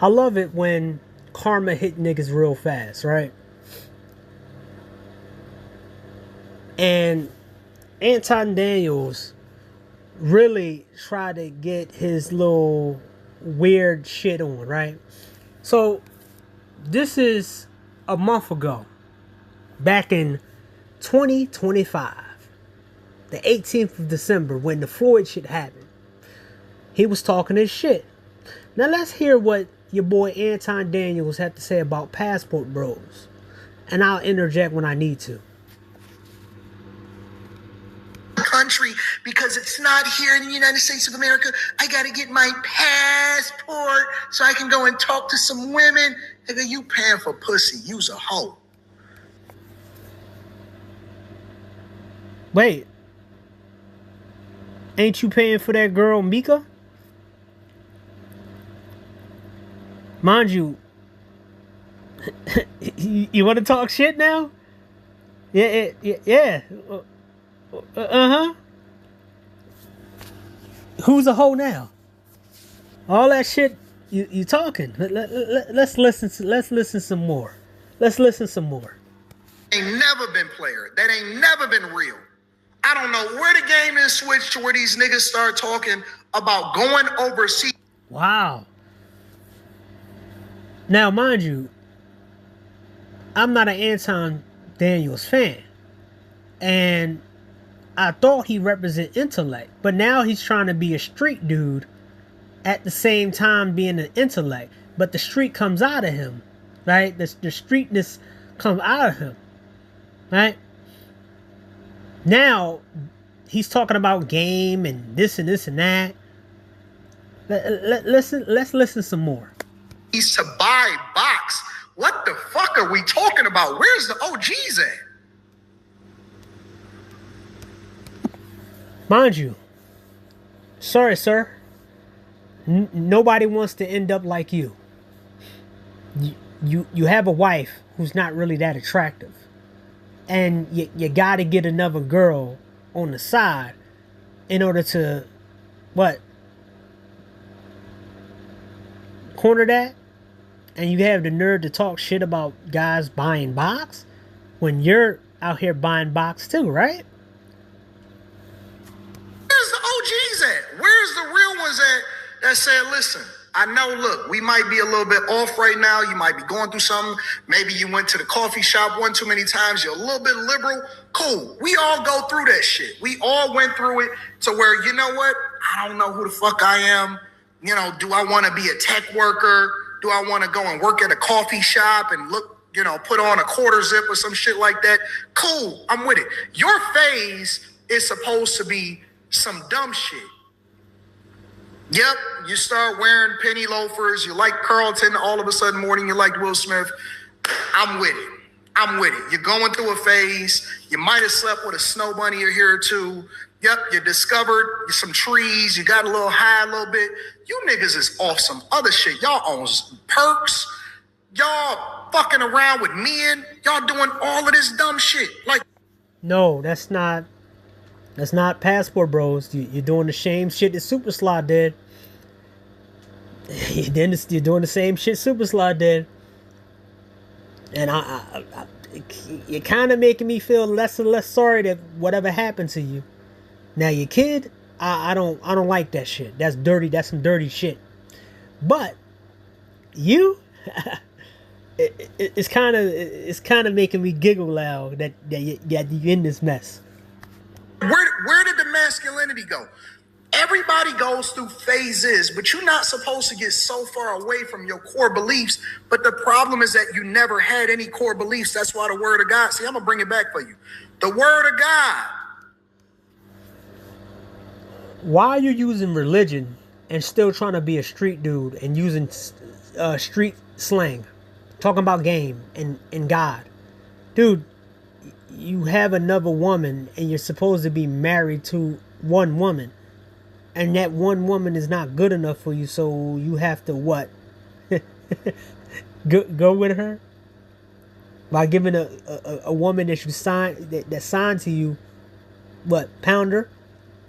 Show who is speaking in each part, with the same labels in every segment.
Speaker 1: I love it when karma hit niggas real fast, right? And Anton Daniels really tried to get his little weird shit on, right? So this is a month ago, back in 2025, the 18th of December, when the Floyd shit happened. He was talking his shit. Now let's hear what your boy Anton Daniels had to say about Passport Bros. And I'll interject when I need to.
Speaker 2: Country, because it's not here in the United States of America. I gotta get my passport so I can go and talk to some women. Nigga, you paying for pussy. You's a hoe.
Speaker 1: Wait. Ain't you paying for that girl, Mika? Mind you, you want to talk shit now? Yeah. Uh-huh. Who's a hoe now? All that shit you talking. Let's listen some more. Let's listen some more.
Speaker 2: Ain't never been player. That ain't never been real. I don't know where the game is switched to where these niggas start talking about going overseas.
Speaker 1: Wow. Now, mind you, I'm not an Anton Daniels fan. And I thought he represented intellect. But now he's trying to be a street dude at the same time being an intellect. But the street comes out of him. Right? The streetness comes out of him. Right? Now, he's talking about game and this and that. Let's listen some more.
Speaker 2: He's to buy box. What the fuck are we talking about? Where's the OGs at?
Speaker 1: Mind you, sorry, sir. Nobody wants to end up like you. You have a wife who's not really that attractive. And you got to get another girl on the side in order to, what? Corner that? And you have the nerve to talk shit about guys buying box when you're out here buying box too, right?
Speaker 2: Where's the OGs at? Where's the real ones at that said, listen, I know, look, we might be a little bit off right now. You might be going through something. Maybe you went to the coffee shop one too many times. You're a little bit liberal. Cool. We all go through that shit. We all went through it to where, you know what? I don't know who the fuck I am. You know, do I want to be a tech worker? Do I want to go and work at a coffee shop and look, you know, put on a quarter zip or some shit like that? Cool. I'm with it. Your phase is supposed to be some dumb shit. Yep, you start wearing penny loafers, you like Carlton, all of a sudden morning you like Will Smith. I'm with it. I'm with it. You're going through a phase. You might have slept with a snow bunny or here or two. Yep, you discovered some trees. You got a little high a little bit. You niggas is off some other shit. Y'all own perks. Y'all fucking around with men. Y'all doing all of this dumb shit. Like,
Speaker 1: no, that's not Passport Bros. You're doing the same shit that Super Sly did. You're doing the same shit Super Sly did. And you're kind of making me feel less and less sorry that whatever happened to you. Now your kid, I don't like that shit. That's dirty. That's some dirty shit. But you, it's kind of making me giggle loud that you're in this mess.
Speaker 2: Where did the masculinity go? Everybody goes through phases, but you're not supposed to get so far away from your core beliefs. But the problem is that you never had any core beliefs. That's why the word of God. See, I'm going to bring it back for you. The word of God.
Speaker 1: Why are you using religion and still trying to be a street dude and using street slang? Talking about game and God. Dude, you have another woman and you're supposed to be married to one woman. And that one woman is not good enough for you, so you have to what? go with her? By giving a woman that you that signed to you, what, pound her?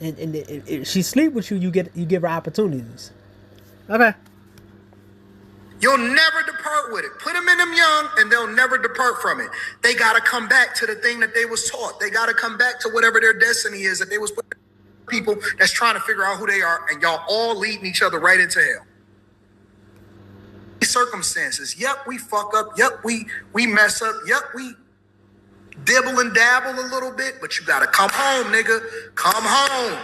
Speaker 1: And if she sleep with you, you give her opportunities. Okay.
Speaker 2: You'll never depart with it. Put them in them young and they'll never depart from it. They got to come back to the thing that they was taught. They got to come back to whatever their destiny is that they was put people that's trying to figure out who they are, and y'all all leading each other right into hell. Circumstances. Yep, we fuck up. Yep, we mess up. Yep, we dibble and dabble a little bit, but you got to come home, nigga. Come home.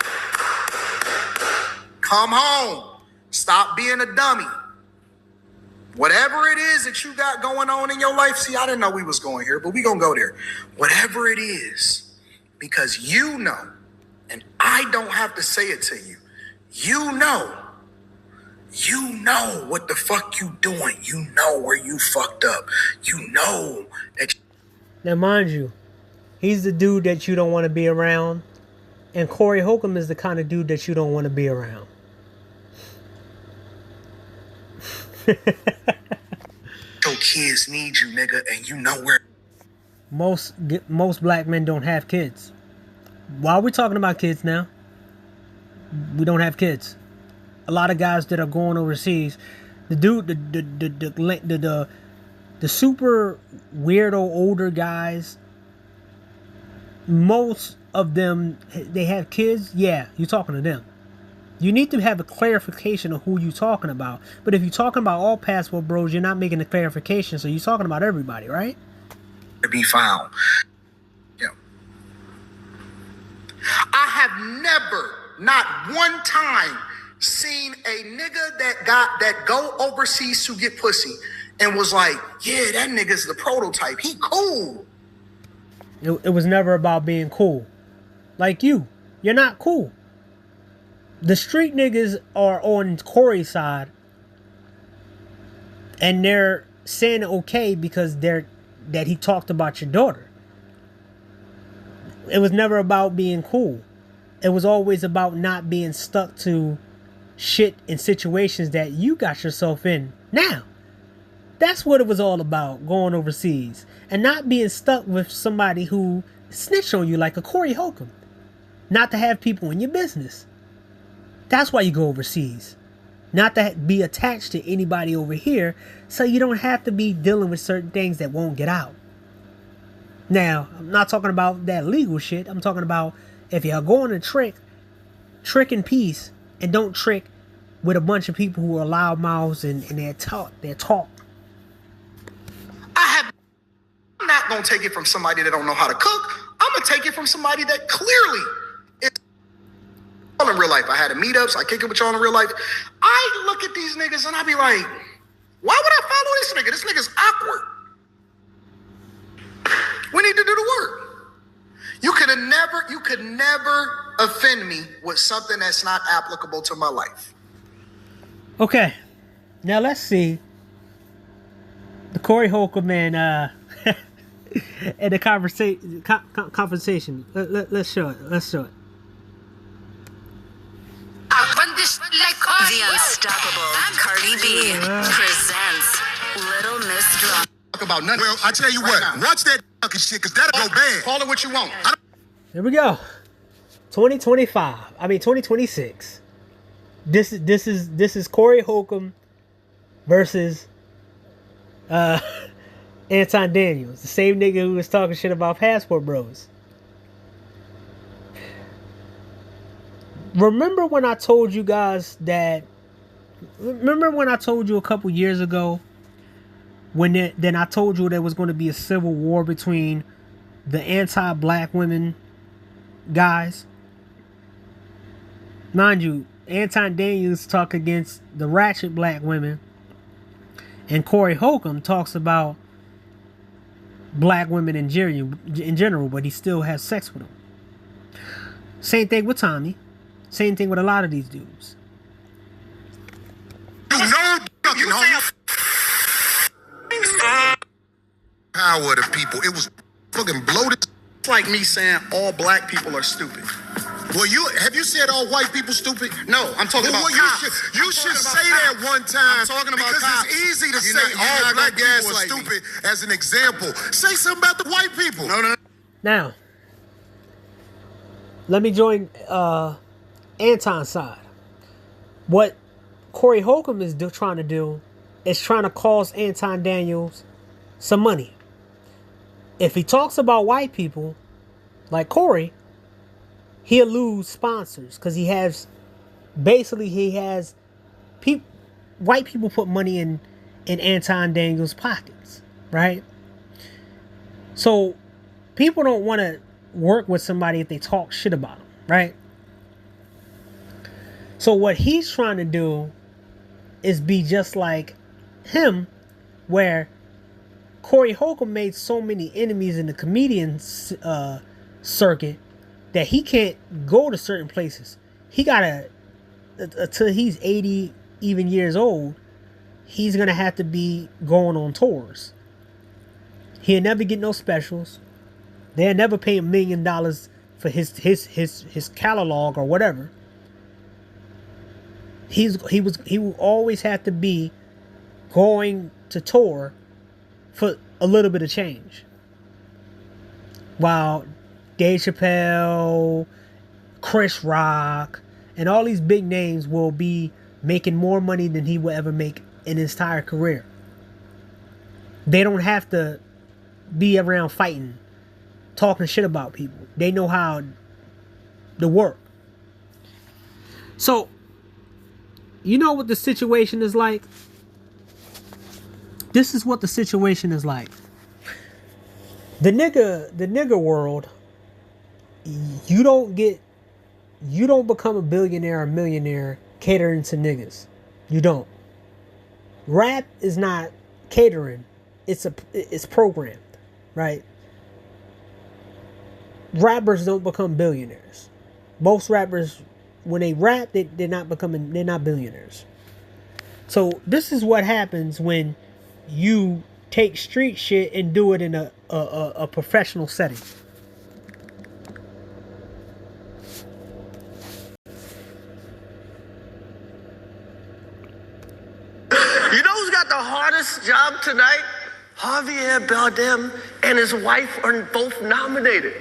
Speaker 2: Come home. Stop being a dummy. Whatever it is that you got going on in your life, see, I didn't know we was going here, but we gonna go there. Whatever it is, because you know, and I don't have to say it to you, you know what the fuck you doing. You know where you fucked up. You know that.
Speaker 1: Now, mind you, he's the dude that you don't want to be around, and Corey Holcomb is the kind of dude that you don't want to be around.
Speaker 2: Your kids need you, nigga, and you know where.
Speaker 1: Most black men don't have kids. Why are we talking about kids now? We don't have kids. A lot of guys that are going overseas, the dude, the super weirdo older guys, most of them, they have kids. Yeah, you're talking to them. You need to have a clarification of who you're talking about. But if you're talking about all passport bros, you're not making a clarification. So you're talking about everybody, right?
Speaker 2: To be found. Yeah. I have never, not one time, seen a nigga that go overseas to get pussy and was like, yeah, that nigga's the prototype. He cool.
Speaker 1: It was never about being cool. Like you're not cool. The street niggas are on Corey's side, and they're saying okay because that he talked about your daughter. It was never about being cool. It was always about not being stuck to shit in situations that you got yourself in now. That's what it was all about, going overseas. And not being stuck with somebody who snitched on you like a Corey Holcomb. Not to have people in your business. That's why you go overseas. Not to be attached to anybody over here, so you don't have to be dealing with certain things that won't get out. Now, I'm not talking about that legal shit. I'm talking about if you're going to trick in peace, and don't trick with a bunch of people who are loud mouths and their talk.
Speaker 2: I'm not gonna take it from somebody that don't know how to cook. I'm gonna take it from somebody that clearly is in real life. I had a meetups. I kick it with y'all in real life. I look at these niggas and I be like, why would I follow this nigga? This nigga's awkward. We need to do the work. You could never offend me with something that's not applicable to my life.
Speaker 1: Okay, now let's see the Corey Holcomb and and the conversation. Let's show it.
Speaker 3: The Unstoppable Cardi B presents Little Miss Drama.
Speaker 2: Talk about nothing.
Speaker 4: Well, I tell you
Speaker 2: right
Speaker 4: what,
Speaker 2: now.
Speaker 4: watch that fucking shit, because that'll go bad.
Speaker 2: Call it what you want.
Speaker 1: Here we go. 2026. This is Corey Holcomb versus Anton Daniels, the same nigga who was talking shit about passport bros. Remember when I told you guys that? Remember when I told you a couple years ago then I told you there was going to be a civil war between the anti-black women guys? Mind you, Anton Daniels talk against the ratchet black women, and Corey Holcomb talks about black women in general, but he still has sex with them. Same thing with Tommy. Same thing with a lot of these dudes.
Speaker 4: You know, power of the people. It was fucking bloated.
Speaker 2: It's like me saying all black people are stupid.
Speaker 4: Well, have you said all white people stupid?
Speaker 2: No, I'm talking about cops.
Speaker 4: You should say that one time.
Speaker 2: I'm talking about
Speaker 4: because
Speaker 2: cops.
Speaker 4: it's easy to
Speaker 2: You're
Speaker 4: say
Speaker 2: not
Speaker 4: all black
Speaker 2: gonna
Speaker 4: people are
Speaker 2: gaslight me.
Speaker 4: stupid as an example. Say something about the white people.
Speaker 2: No.
Speaker 1: Now, let me join Anton's side. What Corey Holcomb is trying to do is trying to cost Anton Daniels some money. If he talks about white people, like Corey, he'll lose sponsors because he has white people put money in Anton Daniels' pockets, right? So people don't want to work with somebody if they talk shit about them, right? So what he's trying to do is be just like him, where Corey Holcomb made so many enemies in the comedian circuit that he can't go to certain places. He gotta, until he's 80 even years old, he's gonna have to be going on tours. He'll never get no specials. They'll never pay $1 million for his catalog or whatever. He will always have to be going to tour for a little bit of change. While Dave Chappelle, Chris Rock, and all these big names will be making more money than he will ever make in his entire career. They don't have to be around fighting, talking shit about people. They know how to work. So, you know what the situation is like? This is what the situation is like. The nigga world, you don't become a billionaire or millionaire catering to niggas. You don't. Rap is not catering. It's programmed, right? Rappers don't become billionaires. Most rappers, when they rap, they're not billionaires. So this is what happens when you take street shit and do it in a professional setting.
Speaker 5: You know who's got the hardest job tonight? Javier Bardem and his wife are both nominated.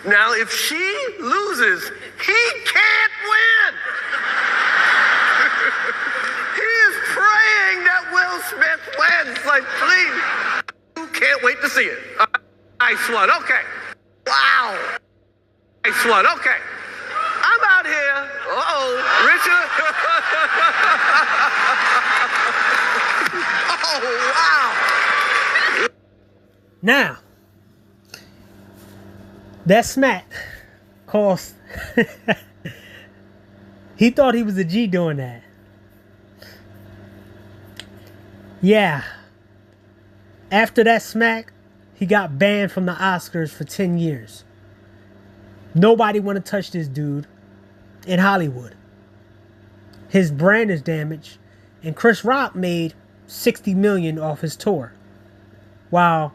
Speaker 5: Now, if she loses, he can't win. He is praying that Will Smith wins. Like, please. Can't wait to see it. Nice one. Okay. Wow. Nice one. Okay. I'm out here. Uh-oh. Richard. Oh, wow.
Speaker 1: Now, that smack cost. He thought he was a G doing that. Yeah. After that smack, he got banned from the Oscars for 10 years. Nobody want to touch this dude in Hollywood. His brand is damaged, and Chris Rock made $60 million off his tour, while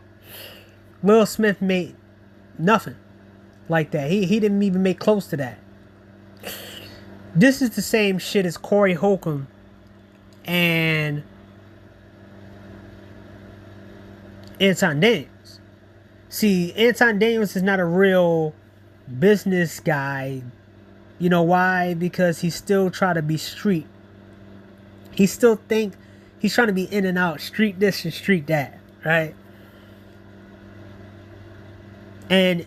Speaker 1: Will Smith made nothing like that. He didn't even make close to that. This is the same shit as Corey Holcomb and Anton Daniels. See, Anton Daniels is not a real business guy. You know why? Because he still try to be street. He still think he's trying to be in and out, street this and street that, right? And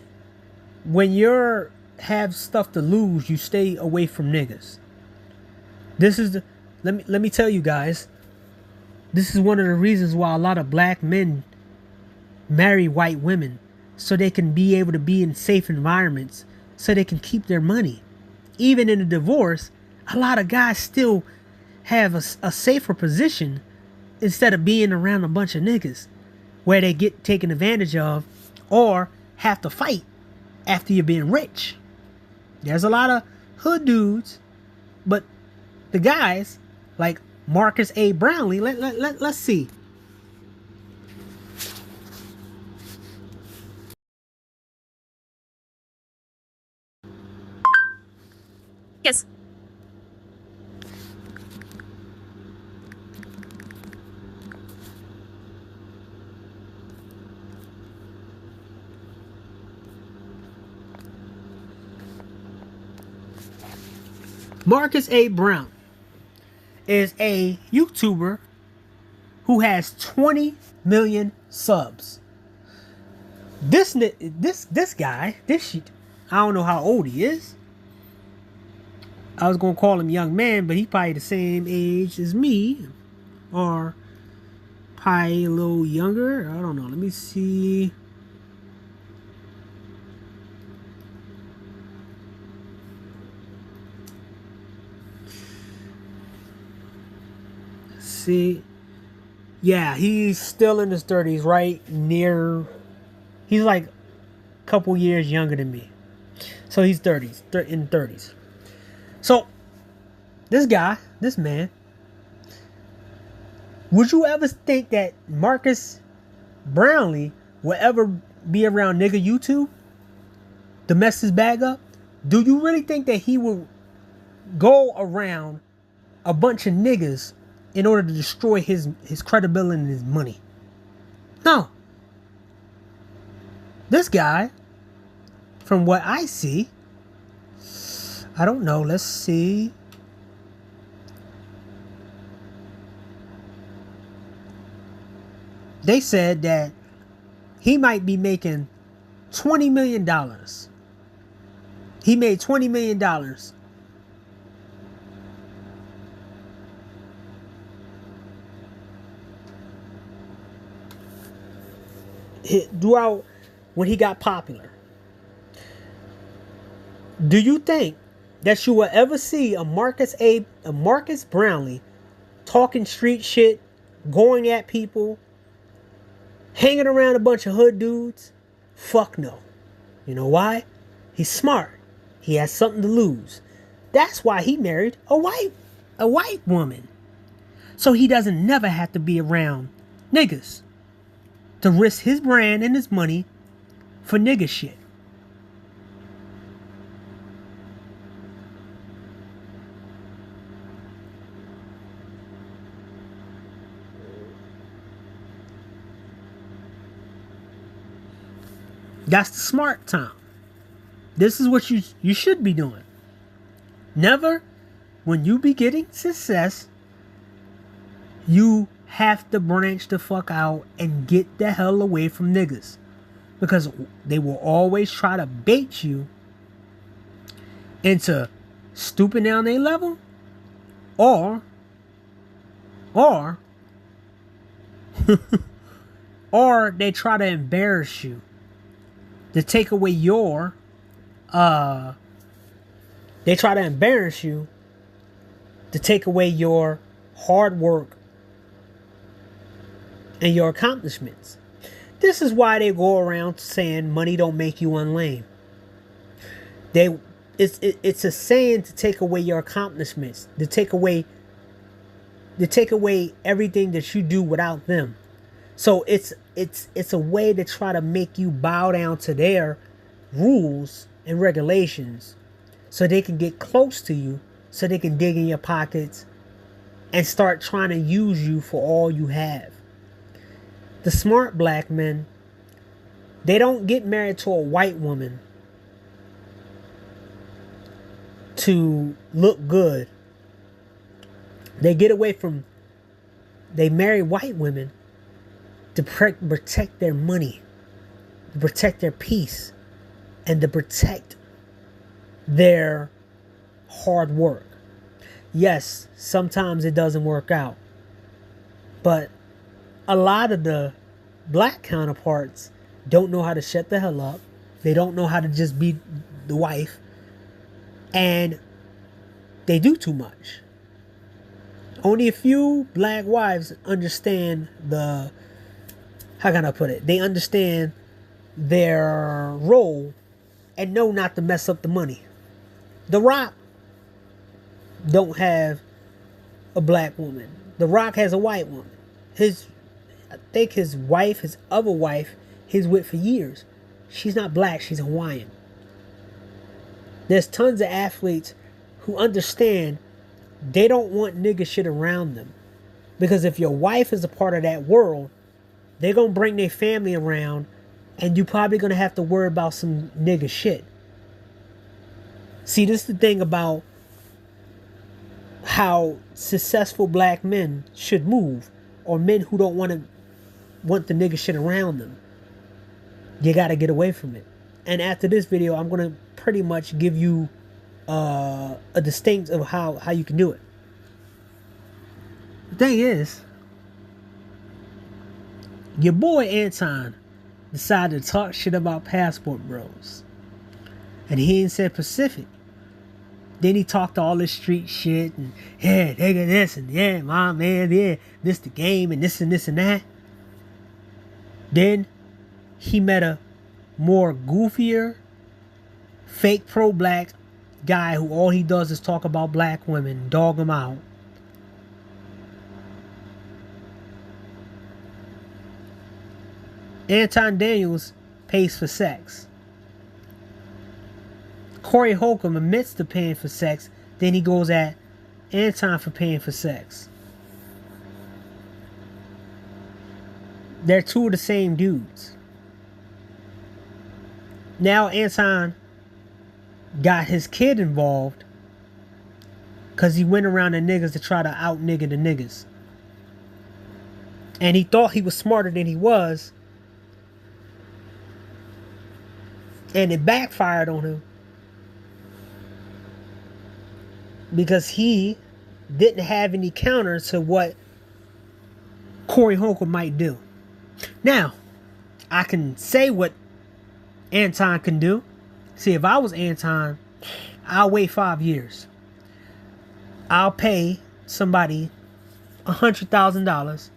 Speaker 1: when you're have stuff to lose, you stay away from niggas. This is the let me tell you guys, this is one of the reasons why a lot of black men marry white women, so they can be able to be in safe environments, so they can keep their money. Even in a divorce, a lot of guys still have a safer position instead of being around a bunch of niggas where they get taken advantage of or have to fight after you're being rich. There's a lot of hood dudes, but the guys like Marcus A. Brownlee, let's see.
Speaker 6: Yes.
Speaker 1: Marcus A. Brown is a YouTuber who has 20 million subs. This guy, I don't know how old he is. I was gonna call him young man, but he's probably the same age as me, or probably a little younger. I don't know. Let me see. Yeah, he's still in his 30s, right near. He's like a couple years younger than me, so he's in 30s. So this man, would you ever think that Marcus Brownlee will ever be around nigga YouTube to mess his bag up? Do you really think that he will go around a bunch of niggas in order to destroy his credibility and his money? No. This guy, from what I see, I don't know, let's see. They said that he might be making $20 million. He made $20 million throughout when he got popular. Do you think that you will ever see a Marcus Brownlee talking street shit, going at people, hanging around a bunch of hood dudes? Fuck no. You know why? He's smart. He has something to lose. That's why he married a white woman. So he doesn't never have to be around niggas to risk his brand and his money for nigga shit. That's the smart time. This is what you should be doing. Never, when you be getting success, you have to branch the fuck out and get the hell away from niggas. Because they will always try to bait you into stooping down their level, or they try to embarrass you to take away your hard work and your accomplishments. This is why they go around saying money don't make you unlame. It's a saying to take away your accomplishments, to take away everything that you do without them. So it's a way to try to make you bow down to their rules and regulations, so they can get close to you, so they can dig in your pockets and start trying to use you for all you have. The smart black men, they don't get married to a white woman to look good. They marry white women to protect their money, to protect their peace, and to protect their hard work. Yes, sometimes it doesn't work out, but a lot of the black counterparts don't know how to shut the hell up. They don't know how to just be the wife, and they do too much. Only a few black wives understand how can I put it? They understand their role and know not to mess up the money. The Rock don't have a black woman. The Rock has a white woman. I think his other wife, he's with for years. She's not black, she's Hawaiian. There's tons of athletes who understand they don't want nigga shit around them. Because if your wife is a part of that world, they're going to bring their family around, and you're probably going to have to worry about some nigga shit. See, this is the thing about how successful black men should move, or men who don't want the nigga shit around them, you gotta get away from it. And after this video, I'm gonna pretty much give you a distinct of how you can do it. The thing is, your boy Anton decided to talk shit about passport bros. And he ain't said Pacific. Then he talked all this street shit and yeah, nigga this and yeah, my man, yeah, this the game and this and this and that. Then he met a more goofier, fake pro-black guy who all he does is talk about black women, dog them out. Anton Daniels pays for sex. Corey Holcomb admits to paying for sex, then he goes at Anton for paying for sex. They're two of the same dudes. Now Anton got his kid involved because he went around the niggas to try to out nigga the niggas. And he thought he was smarter than he was. And it backfired on him. Because he didn't have any counter to what Corey Holcomb might do. Now, I can say what Anton can do. See, if I was Anton, I'll wait 5 years. I'll pay somebody $100,000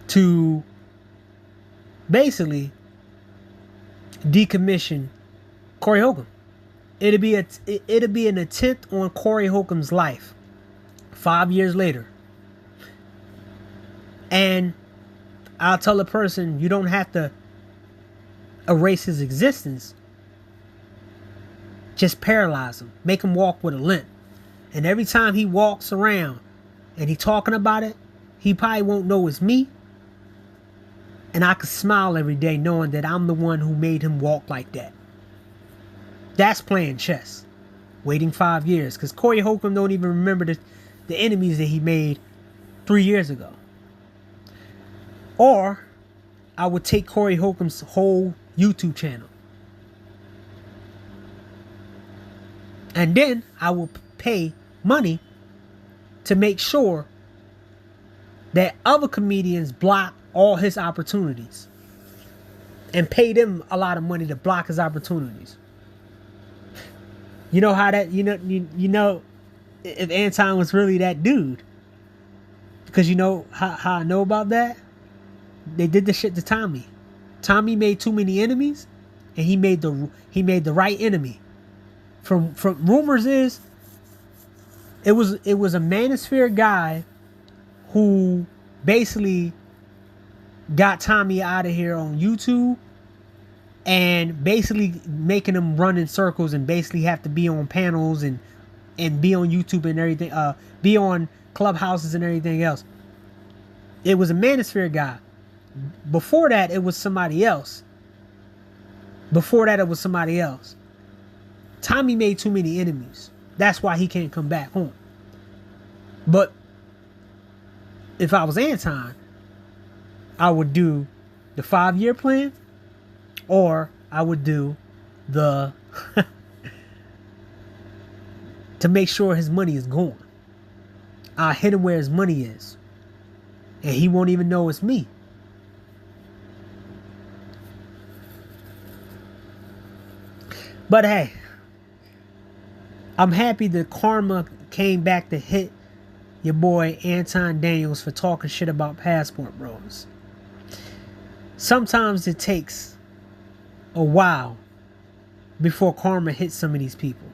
Speaker 1: to basically decommission Corey Holcomb. It'll be an attempt on Corey Holcomb's life 5 years later. And I'll tell a person, you don't have to erase his existence. Just paralyze him. Make him walk with a limp. And every time he walks around and he talking about it, he probably won't know it's me. And I can smile every day knowing that I'm the one who made him walk like that. That's playing chess. Waiting 5 years. Because Corey Holcomb don't even remember the enemies that he made 3 years ago. Or I would take Corey Holcomb's whole YouTube channel. And then I will pay money to make sure that other comedians block all his opportunities. And pay them a lot of money to block his opportunities. You know how that, you know, if Anton was really that dude. Because you know how I know about that? They did the shit to Tommy. Tommy made too many enemies, and he made the right enemy. From rumors is, it was a manosphere guy who basically got Tommy out of here on YouTube. And basically making him run in circles and basically have to be on panels and be on YouTube and everything, be on clubhouses and everything else. It was a manosphere guy. Before that, it was somebody else. Tommy made too many enemies. That's why he can't come back home. But if I was Anton, I would do the 5-year plan. Or I would do the to make sure his money is gone. I hit him where his money is. And he won't even know it's me. But hey, I'm happy that karma came back to hit your boy Anton Daniels for talking shit about passport bros. Sometimes it takes a while before karma hits some of these people.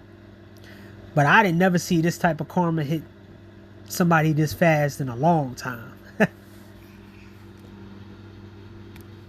Speaker 1: But I didn't never see this type of karma hit somebody this fast in a long time.